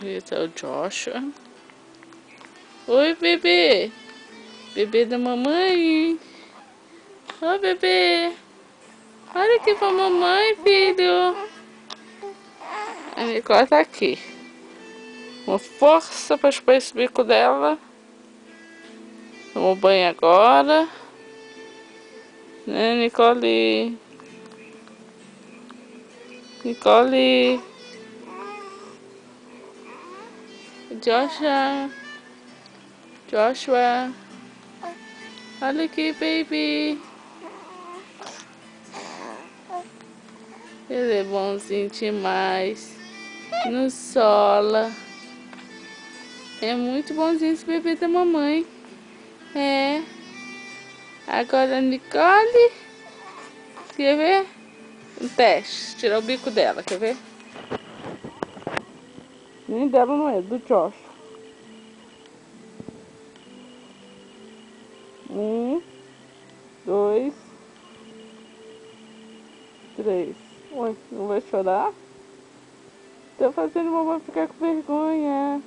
Esse é o Joshua. Oi, bebê. Bebê da mamãe. Oi, bebê. Olha aqui pra mamãe, filho. A Nicole tá aqui. Com força pra chupar esse bico dela. Tomou banho agora. Né, Nicole? Nicole. Joshua. Joshua. Olha aqui, baby. Ele é bonzinho demais. No sola. É muito bonzinho esse bebê da mamãe. É. Agora a Nicole. Quer ver? Um teste. Tirar o bico dela, quer ver? Nem dela não é, do Josh. 1, 2, 3. Ué, não vai chorar? Tá fazendo mamãe ficar com vergonha.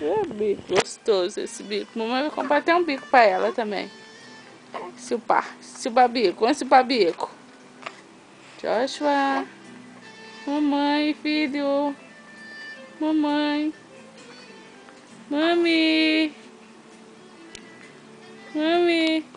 É bico gostoso esse bico. Mamãe vai comprar até um bico pra ela também. Silpar bico. Vamos silpar bico. Joshua. Mamãe, filho. Mamãe. Mami. Mami.